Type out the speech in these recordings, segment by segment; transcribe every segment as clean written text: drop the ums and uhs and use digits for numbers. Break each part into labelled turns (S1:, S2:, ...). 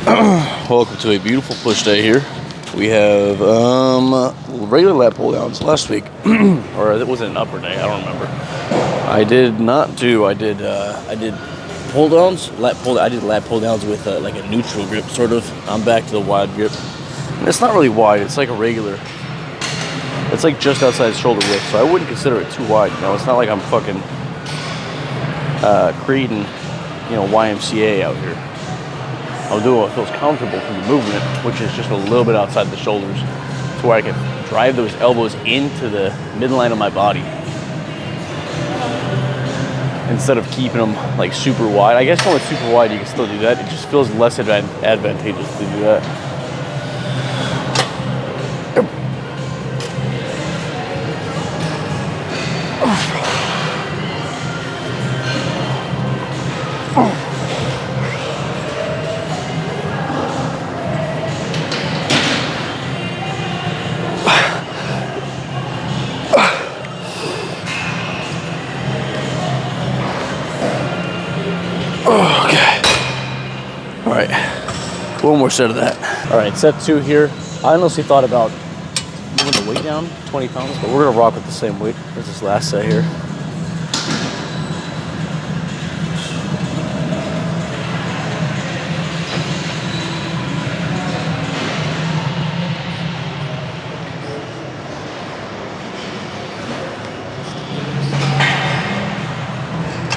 S1: Welcome to a beautiful push day here. We have regular lat pull downs last week, or it was an upper day. I don't remember. I did pull downs, I did lat pull downs with like a neutral grip, sort of. I'm back to the wide grip. And it's not really wide. It's like a regular. It's like just outside shoulder width, so I wouldn't consider it too wide. You know, it's not like I'm fucking creating, YMCA out here. I'll do what feels comfortable for the movement, which is just a little bit outside the shoulders, to where I can drive those elbows into the midline of my body instead of keeping them like super wide. I guess when it's super wide, you can still do that. It just feels less advantageous to do that. Okay. All right. One more set of that. All right, set 2 here. I honestly thought about moving the weight down 20 pounds, but we're gonna rock with the same weight as this last set here.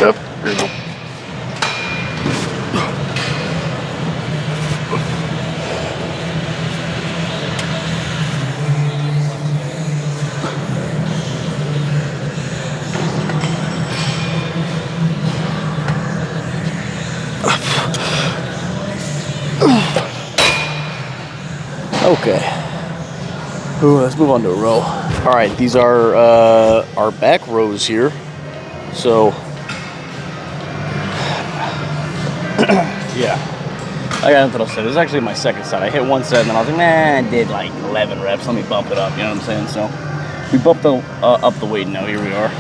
S1: Yep, there you go. Okay. Ooh, let's move on to a row. All right, these are our back rows here. So, yeah, I got nothing else to say. This is actually my second set. I hit one set and then I was like, nah, I did like 11 reps. Let me bump it up. You know what I'm saying? So, we bumped up the weight. Now here we are.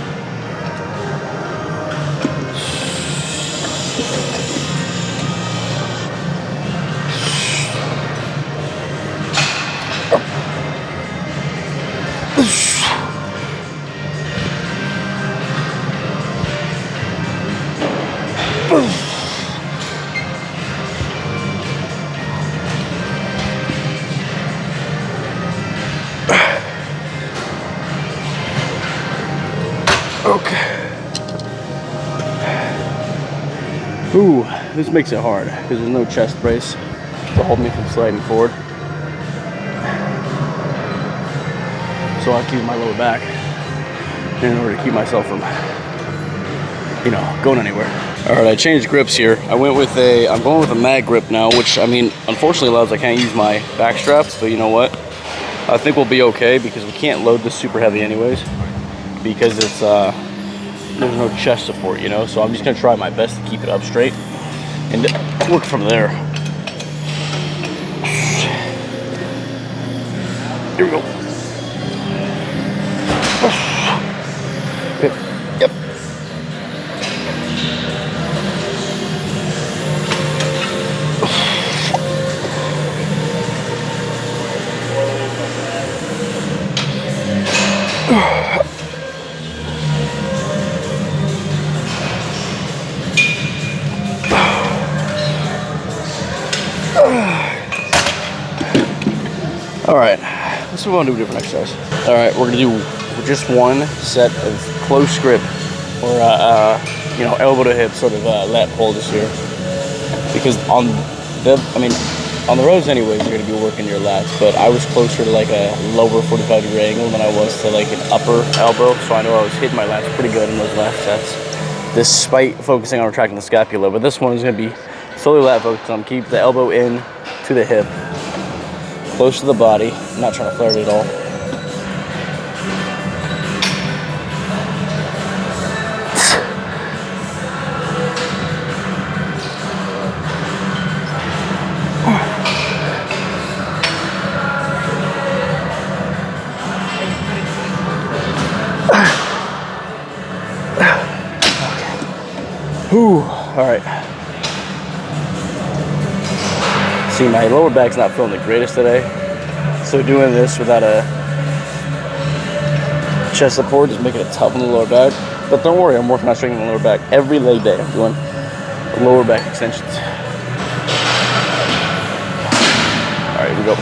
S1: Okay. Ooh, this makes it hard because there's no chest brace to hold me from sliding forward. So I have to use my lower back in order to keep myself from, going anywhere. All right, I changed grips here. I'm going with a mag grip now, which, I mean, unfortunately allows I can't use my back straps, but you know what? I think we'll be okay because we can't load this super heavy anyways, because it's, there's no chest support, so I'm just gonna try my best to keep it up straight and work from there. Here we go. Yep. All right, let's move on to a different exercise. All right, we're gonna do just one set of close grip, or elbow to hip sort of lat pull this year. Because on the rows anyways, you're gonna be working your lats, but I was closer to like a lower 45-degree angle than I was to like an upper elbow, so I know I was hitting my lats pretty good in those last sets, despite focusing on retracting the scapula. But this one is gonna be solely lat focused on keep the elbow in to the hip, close to the body. I'm not trying to flare it at all. Whew, all right. See, my lower back's not feeling the greatest today, so doing this without a chest support is making it tough on the lower back. But don't worry, I'm working on strengthening the lower back every leg day. I'm doing lower back extensions. All right, here we go.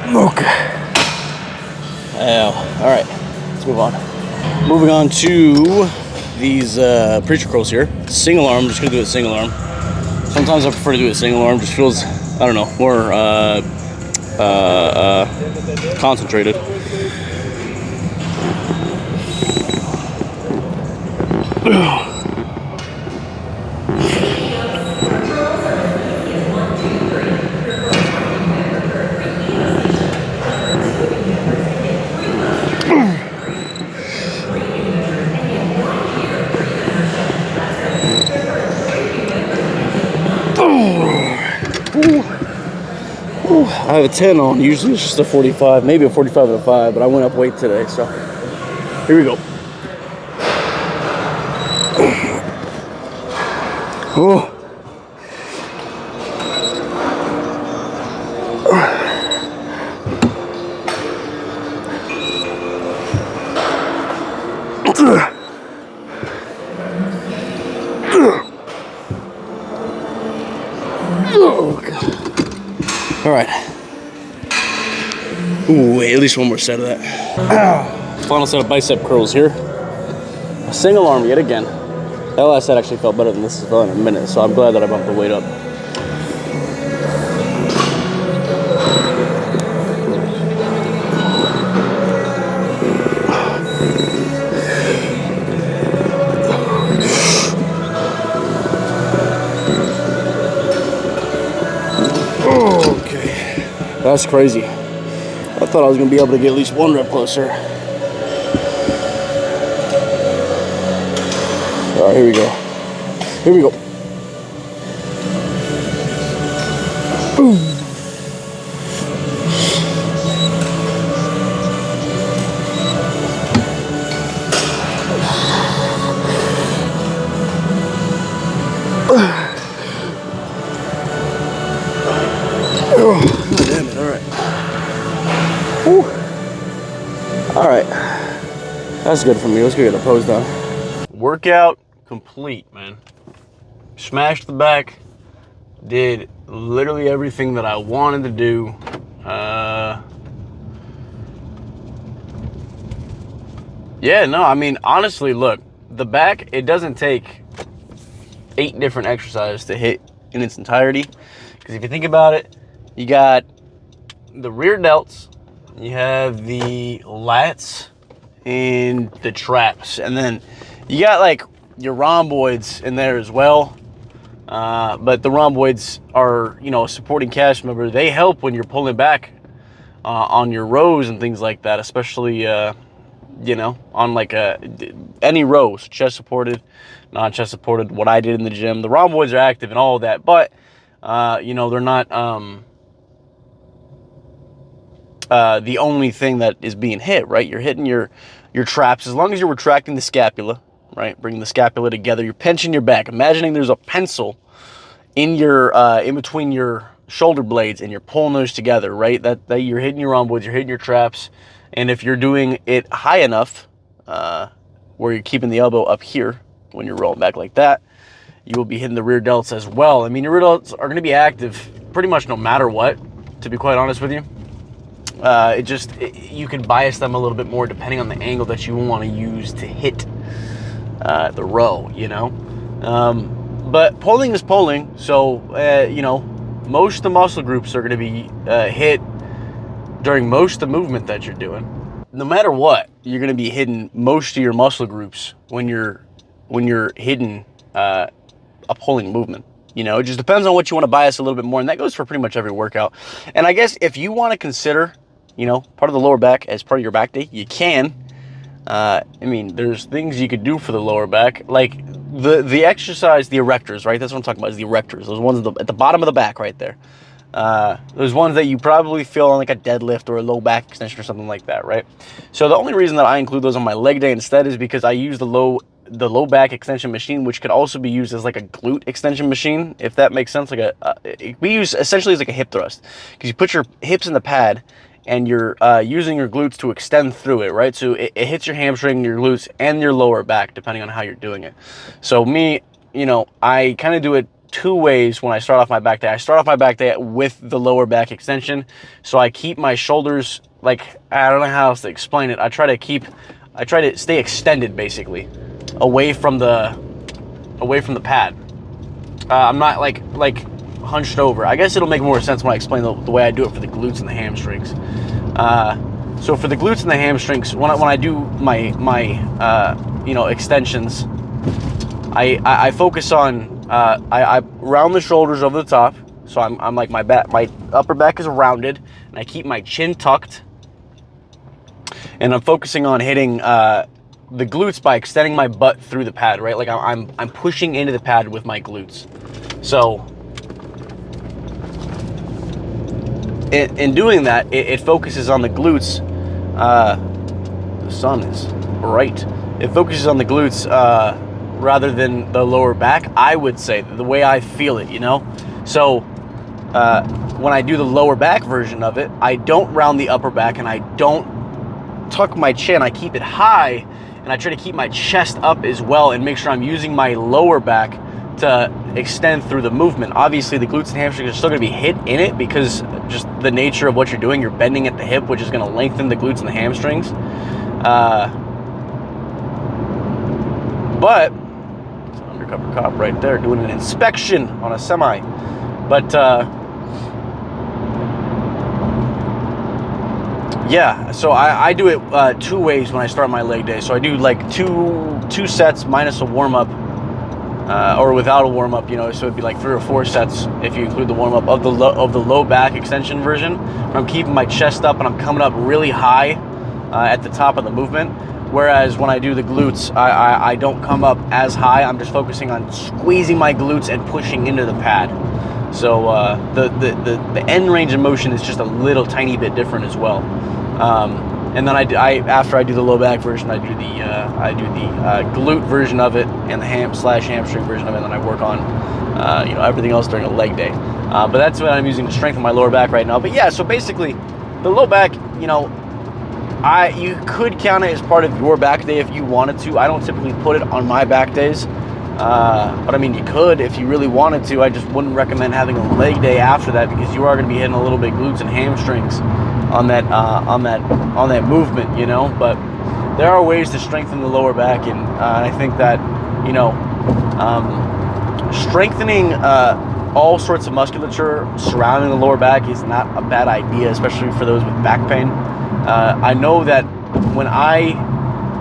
S1: Okay. All right, let's move on. Moving on to these preacher curls here. Single arm, I'm just gonna do a single arm. Sometimes I prefer to do a single arm, just feels, I don't know, more concentrated. I have a 10 on. Usually it's just a 45, maybe a 45 and a 5, but I went up weight today, so here we go. Oh. Oh, God. All right. Ooh, wait, at least one more set of that. Final set of bicep curls here. A single arm yet again. That last set actually felt better than this has felt in a minute, so I'm glad that I bumped the weight up. Okay, that's crazy. I thought I was gonna be able to get at least one rep closer. All right, here we go. Here we go. Ooh. Oh, damn it, all right. Whew. All right, that's good for me. Let's go get a pose down. Workout complete, man. Smashed the back. Did literally everything that I wanted to do. Yeah, no, I mean, honestly, look, the back, it doesn't take 8 different exercises to hit in its entirety. Because if you think about it, you got the rear delts, you have the lats, and the traps. And then you got like your rhomboids in there as well. But the rhomboids are, you know, a supporting cast member. They help when you're pulling back on your rows and things like that, especially, you know, on like any rows, chest supported, non-chest supported, what I did in the gym. The rhomboids are active and all of that, but, you know, they're not the only thing that is being hit, right? You're hitting your traps. As long as you're retracting the scapula, right? Bringing the scapula together, you're pinching your back. Imagining there's a pencil in your in between your shoulder blades, and you're pulling those together, right? That you're hitting your rhomboids, you're hitting your traps, and if you're doing it high enough, where you're keeping the elbow up here when you're rolling back like that, you will be hitting the rear delts as well. I mean, your rear delts are going to be active pretty much no matter what, to be quite honest with you. You can bias them a little bit more depending on the angle that you want to use to hit the row, you know. But pulling is pulling, so you know, most of the muscle groups are going to be hit during most of the movement that you're doing. No matter what, you're going to be hitting most of your muscle groups when you're hitting a pulling movement. You know, it just depends on what you want to bias a little bit more, and that goes for pretty much every workout. And I guess if you want to consider, you know, part of the lower back as part of your back day, you can. I mean, there's things you could do for the lower back, like the exercise, the erectors, right? That's what I'm talking about, is the erectors. Those ones at the bottom of the back right there. Those ones that you probably feel on like a deadlift or a low back extension or something like that, right? So the only reason that I include those on my leg day instead is because I use the low back extension machine, which could also be used as like a glute extension machine, if that makes sense. Like we use essentially as like a hip thrust, because you put your hips in the pad and you're using your glutes to extend through it, right? So it hits your hamstring, your glutes, and your lower back, depending on how you're doing it. So me, I kind of do it two ways when I start off my back day. I start off my back day with the lower back extension, so I keep my shoulders, like, I don't know how else to explain it. I try to stay extended, basically, away from the pad. I'm not like hunched over. I guess it'll make more sense when I explain the way I do it for the glutes and the hamstrings. So for the glutes and the hamstrings, when I do my extensions, I focus on I round the shoulders over the top. So I'm like, my upper back is rounded, and I keep my chin tucked, and I'm focusing on hitting the glutes by extending my butt through the pad, right? Like I'm pushing into the pad with my glutes. So in doing that, it focuses on the glutes. The sun is bright. It focuses on the glutes rather than the lower back, I would say, the way I feel it, So when I do the lower back version of it, I don't round the upper back, and I don't tuck my chin. I keep it high, and I try to keep my chest up as well, and make sure I'm using my lower back to extend through the movement. Obviously, the glutes and hamstrings are still going to be hit in it, because just the nature of what you're doing, you're bending at the hip, which is going to lengthen the glutes and the hamstrings. But it's an undercover cop right there doing an inspection on a semi. But yeah, so I do it two ways when I start my leg day. So I do like two sets minus a warm-up, or without a warm-up, so it'd be like 3 or 4 sets if you include the warm-up of the low back extension version. I'm keeping my chest up, and I'm coming up really high at the top of the movement. Whereas when I do the glutes, I don't come up as high. I'm just focusing on squeezing my glutes and pushing into the pad. So the end range of motion is just a little tiny bit different as well. And then after I do the low back version, I do the glute version of it and the hamstring version of it, and then I work on everything else during a leg day. But that's what I'm using to strengthen my lower back right now. But yeah, so basically the low back, you could count it as part of your back day if you wanted to. I don't typically put it on my back days, but I mean, you could if you really wanted to. I just wouldn't recommend having a leg day after that, because you are going to be hitting a little bit glutes and hamstrings on that movement, But there are ways to strengthen the lower back, and I think that strengthening all sorts of musculature surrounding the lower back is not a bad idea, especially for those with back pain. I know that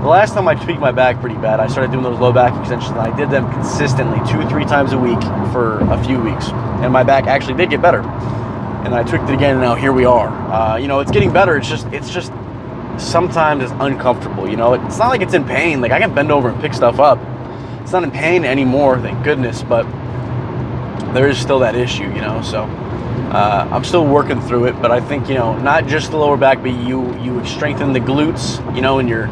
S1: the last time I tweaked my back pretty bad, I started doing those low back extensions, and I did them consistently 2-3 times a week for a few weeks, and my back actually did get better. And I tweaked it again, and now here we are. It's getting better. It's just sometimes it's uncomfortable. It's not like it's in pain. Like, I can bend over and pick stuff up. It's not in pain anymore, thank goodness, but there is still that issue, So I'm still working through it, but I think, not just the lower back, but you strengthen the glutes, and your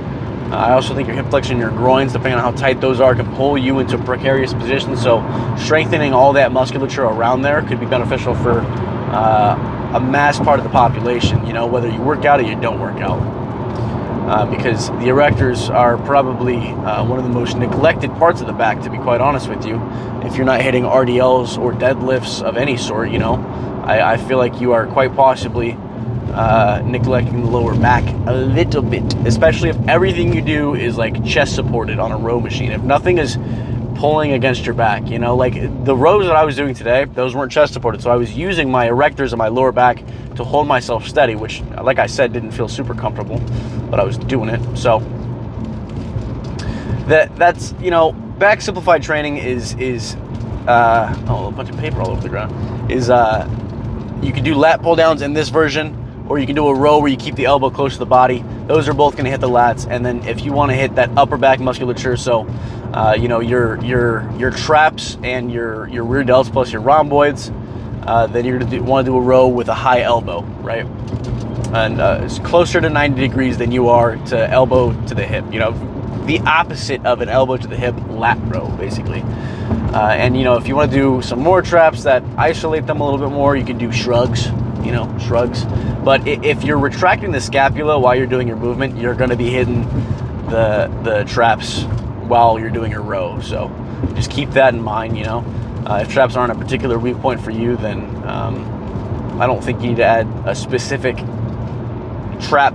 S1: I also think your hip flexion and your groins, depending on how tight those are, can pull you into precarious positions. So strengthening all that musculature around there could be beneficial for a mass part of the population, whether you work out or you don't work out. Because the erectors are probably one of the most neglected parts of the back, to be quite honest with you. If you're not hitting RDLs or deadlifts of any sort, I feel like you are quite possibly neglecting the lower back a little bit, especially if everything you do is like chest supported on a row machine. If nothing is pulling against your back, like the rows that I was doing today, those weren't chest supported, so I was using my erectors and my lower back to hold myself steady, which, like I said, didn't feel super comfortable, but I was doing it. So that's back simplified training is a bunch of paper all over the ground, is you can do lat pull downs in this version, or you can do a row where you keep the elbow close to the body. Those are both going to hit the lats. And then if you want to hit that upper back musculature, so you know, your traps and your rear delts plus your rhomboids, then you're going to want to do a row with a high elbow, right? And it's closer to 90 degrees than you are to elbow to the hip. You know, the opposite of an elbow to the hip lat row, basically. And you know, if you want to do some more traps that isolate them a little bit more, you can do shrugs. You know, shrugs. But if you're retracting the scapula while you're doing your movement, you're going to be hitting the traps while you're doing your row. So just keep that in mind. You know, if traps aren't a particular weak point for you, then I don't think you need to add a specific trap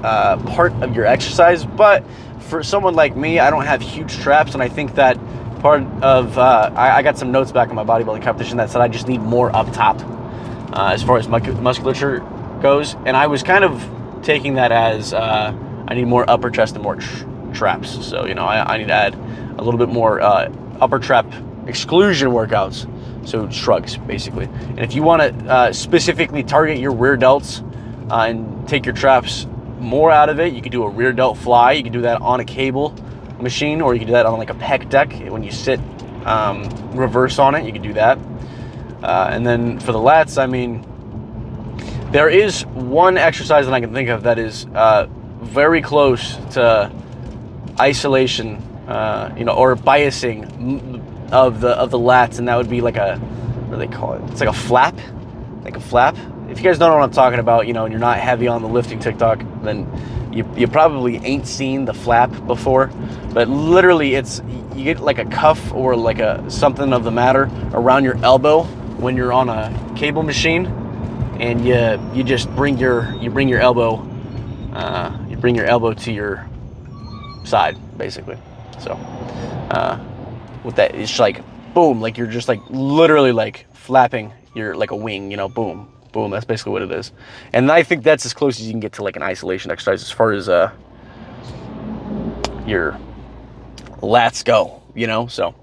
S1: part of your exercise. But for someone like me, I don't have huge traps, and I think that part of I got some notes back on my bodybuilding competition that said I just need more up top as far as musculature goes, and I was kind of taking that as I need more upper chest and more traps. So you know, I need to add a little bit more upper trap exclusion workouts, so shrugs basically. And if you want to specifically target your rear delts and take your traps more out of it, you could do a rear delt fly. You can do that on a cable machine, or you can do that on like a pec deck when you sit reverse on it. You can do that. And then for the lats, I mean, there is one exercise that I can think of that is very close to isolation, you know, or biasing of the lats, and that would be like a, what do they call it? It's like a flap, like a flap. If you guys don't know what I'm talking about, you know, and you're not heavy on the lifting TikTok, then you probably ain't seen the flap before. But literally, you get like a cuff or like a something of the matter around your elbow when you're on a cable machine, and you just bring your elbow to your side, basically. So with that, it's like boom, like you're just like literally like flapping your, like a wing, you know, boom, boom. That's basically what it is. And I think that's as close as you can get to like an isolation exercise as far as your lats go, you know. So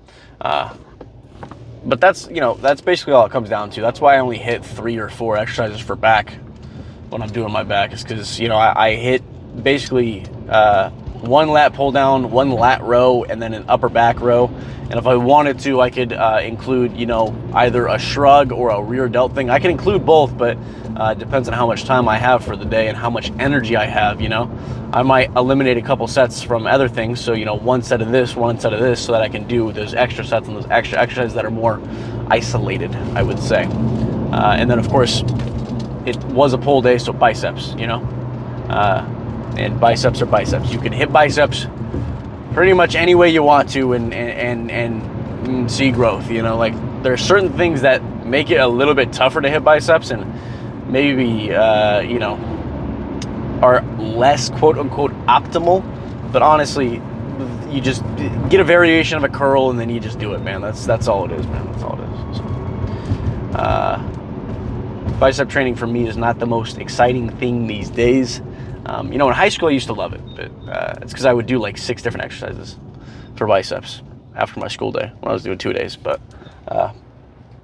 S1: but that's, you know, that's basically all it comes down to. That's why I only hit 3 or 4 exercises for back when I'm doing my back, is because, you know, I hit basically 1 lat pull down, 1 lat row, and then an upper back row. And if I wanted to, I could include, you know, either a shrug or a rear delt thing. I can include both, but it depends on how much time I have for the day and how much energy I have, you know. I might eliminate a couple sets from other things, so, you know, 1 set of this, 1 set of this, so that I can do those extra sets and those extra exercises that are more isolated, I would say. And then, of course, it was a pull day, so biceps, you know. And biceps are biceps. You can hit biceps pretty much any way you want to and see growth, you know. Like, there are certain things that make it a little bit tougher to hit biceps, and maybe you know, are less quote unquote optimal, but honestly, you just get a variation of a curl and then you just do it, man. That's all it is, man. That's all it is. So, bicep training for me is not the most exciting thing these days. You know, in high school I used to love it, but it's because I would do like 6 different exercises for biceps after my school day when I was doing 2 days. But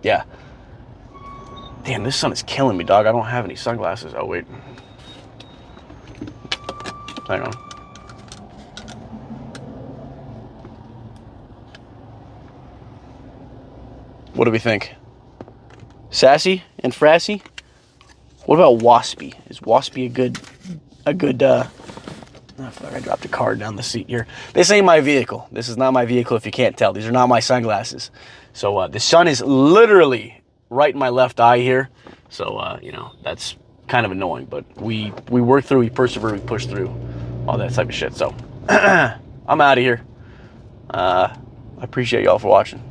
S1: yeah. Damn, this sun is killing me, dog. I don't have any sunglasses. Oh, wait. Hang on. What do we think? Sassy and frassy? What about waspy? Is waspy a good oh fuck, I dropped a card down the seat here. This ain't my vehicle. This is not my vehicle, if you can't tell. These are not my sunglasses. So the sun is literally right in my left eye here. So you know, that's kind of annoying, but we work through, we persevere, we push through all that type of shit. So I'm out of here. I appreciate y'all for watching,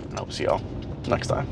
S1: and I'll see y'all next time.